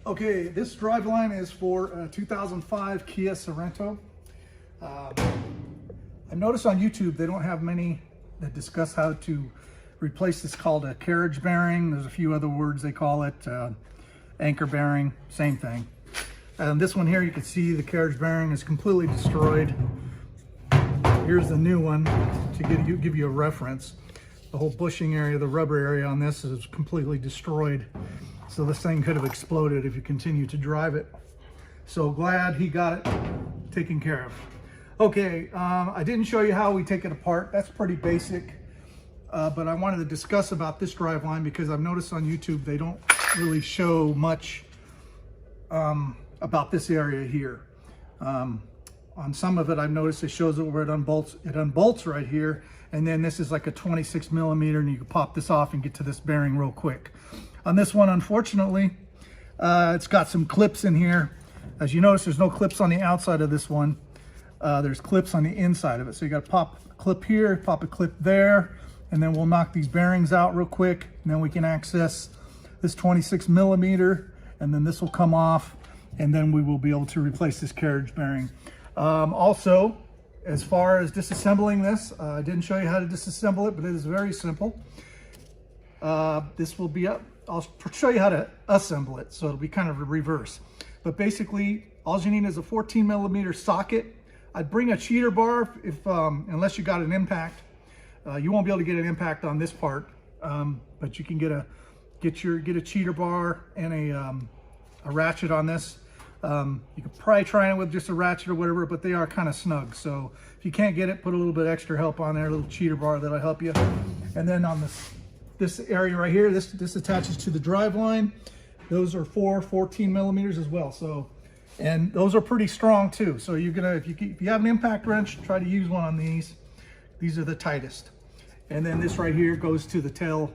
Okay, this drive line is for a 2005 Kia Sorento. I've noticed on YouTube they don't have many that discuss how to replace this, called a carriage bearing. There's a few other words they call it, anchor bearing, same thing. And this one here, you can see the carriage bearing is completely destroyed. Here's the new one to give you a reference. The whole bushing area, the rubber area on this is completely destroyed. So this thing could have exploded if you continue to drive it. So glad he got it taken care of. Okay, I didn't show you how we take it apart. That's pretty basic. But I wanted to discuss about this drive line because I've noticed on YouTube they don't really show much about this area here. On some of it I've noticed it shows it where it unbolts right here, and then this is like a 26 millimeter and you can pop this off and get to this bearing real quick. On this one, unfortunately, it's got some clips in here. As you notice, there's no clips on the outside of this one. There's clips on the inside of it. So you got to pop a clip here, pop a clip there, and then we'll knock these bearings out real quick. And then we can access this 26 millimeter, and then this will come off, and then we will be able to replace this carriage bearing. Also, as far as disassembling this, I didn't show you how to disassemble it, but it is very simple. This will be up. I'll show you how to assemble it, so it'll be kind of a reverse. But basically, all you need is a 14 millimeter socket. I'd bring a cheater bar if, unless you got an impact. You won't be able to get an impact on this part, but you can get a cheater bar and a ratchet on this. You could probably try it with just a ratchet or whatever, but they are kind of snug. So if you can't get it, put a little bit extra help on there, a little cheater bar that'll help you. And then on this area right here, this attaches to the drive line. Those are 14 millimeters as well. So, and those are pretty strong too. So you're gonna, if you have an impact wrench, try to use one on these. These are the tightest. And then this right here goes to the tail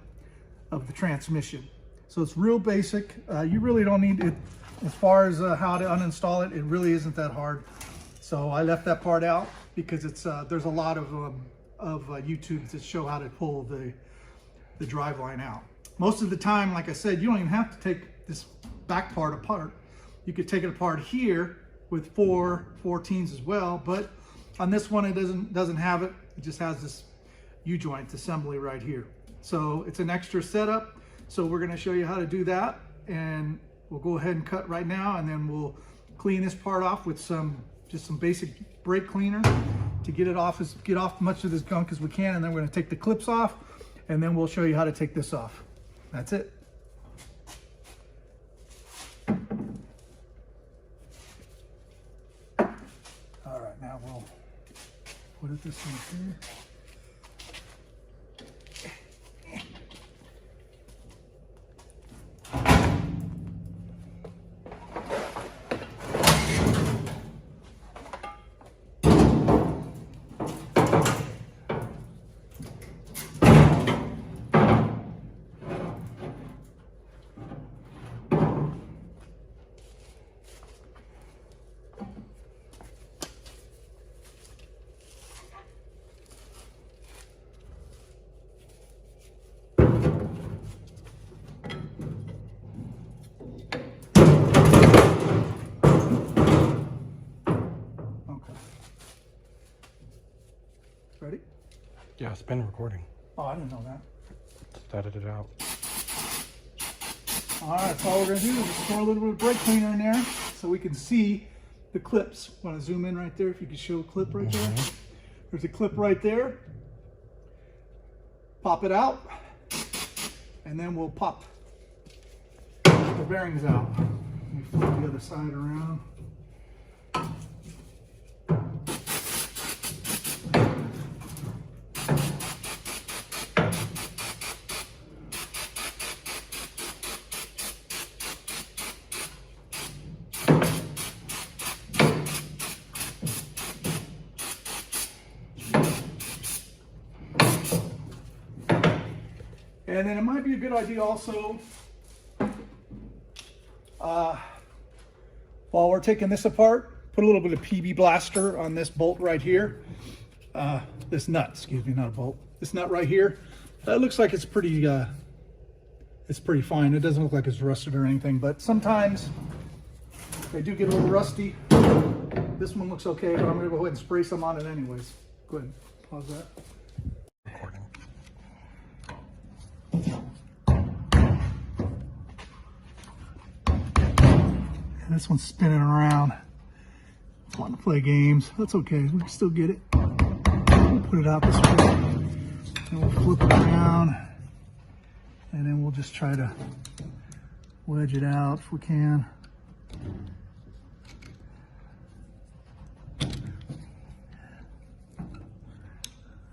of the transmission. So it's real basic. You really don't need it. As far as how to uninstall it, it really isn't that hard. So I left that part out because it's there's a lot of YouTube that show how to pull the drive line out. Most of the time, like I said, you don't even have to take this back part apart. You could take it apart here with 14s as well, but on this one it doesn't have it. It just has this U-joint assembly right here. So it's an extra setup. So we're going to show you how to do that, and we'll go ahead and cut right now, and then we'll clean this part off with just some basic brake cleaner to get off as much of this gunk as we can, and then we're going to take the clips off, and then we'll show you how to take this off. That's it. All right, now we'll put it this in here. Ready? Yeah, it's been recording. Oh, I didn't know that. Just edited it out. All right, so all we're gonna do is just pour a little bit of brake cleaner in there so we can see the clips. Want to zoom in right there if you could show a clip right there? There's a clip right there. Pop it out, and then we'll pop the bearings out. Let me flip the other side around. And then it might be a good idea also, while we're taking this apart, put a little bit of PB Blaster on this bolt right here. This nut, excuse me, not a bolt. This nut right here. That looks like it's pretty it's pretty fine. It doesn't look like it's rusted or anything, but sometimes they do get a little rusty. This one looks okay, but I'm gonna go ahead and spray some on it anyways. Go ahead, pause that. Recording. And this one's spinning around. Wanting to play games. That's okay. We can still get it. We'll put it out this way. And we'll flip it around. And then we'll just try to wedge it out if we can.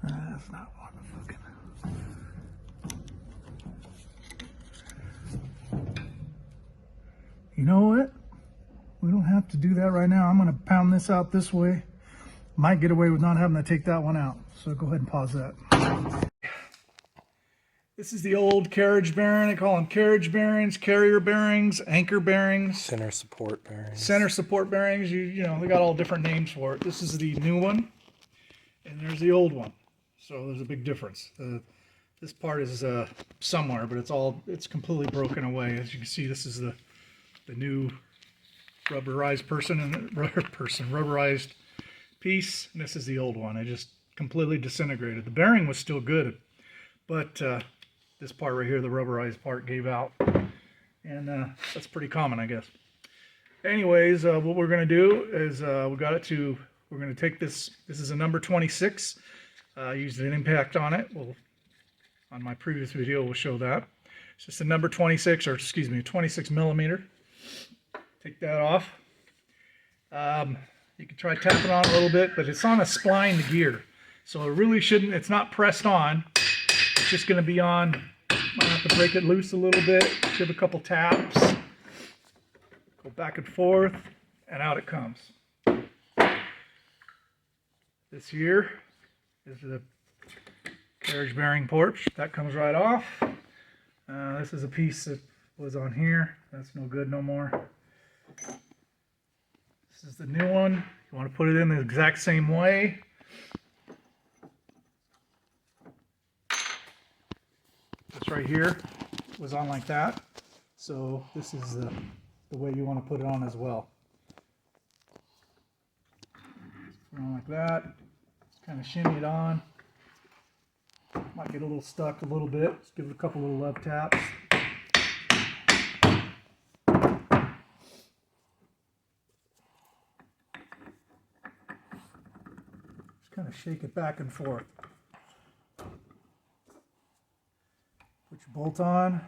That's not what I'm looking. You know what? We don't have to do that right now. I'm going to pound this out this way. Might get away with not having to take that one out. So go ahead and pause that. This is the old carriage bearing. They call them carriage bearings, carrier bearings, anchor bearings. Center support bearings. Center support bearings. You know, they got all different names for it. This is the new one. And there's the old one. So there's a big difference. This part is somewhere, but it's completely broken away. As you can see, this is the new rubberized rubberized piece, and this is the old one. It just completely disintegrated. The bearing was still good, but this part right here, the rubberized part, gave out, and that's pretty common, I guess. Anyways, what we're going to do is we're going to take this. This is a number 26. Used an impact on it. On my previous video, we'll show that. It's just a number 26, or excuse me, 26 millimeter. Take that off. You can try tapping on it a little bit, but it's on a splined gear. So it really shouldn't, it's not pressed on. It's just going to be on. Might have to break it loose a little bit, give a couple taps. Go back and forth, and out it comes. This here is the carriage bearing porch. That comes right off. This is a piece that was on here. That's no good no more. This is the new one. You want to put it in the exact same way. This right here was on like that. So this is the way you want to put it on as well. Put it on like that. Just kind of shimmy it on. Might get a little stuck a little bit. Just give it a couple little love taps. Kind of shake it back and forth. Put your bolt on,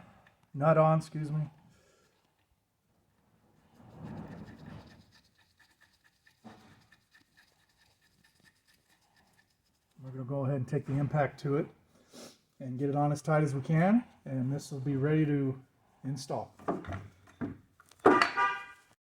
nut on, excuse me. We're going to go ahead and take the impact to it and get it on as tight as we can, and this will be ready to install.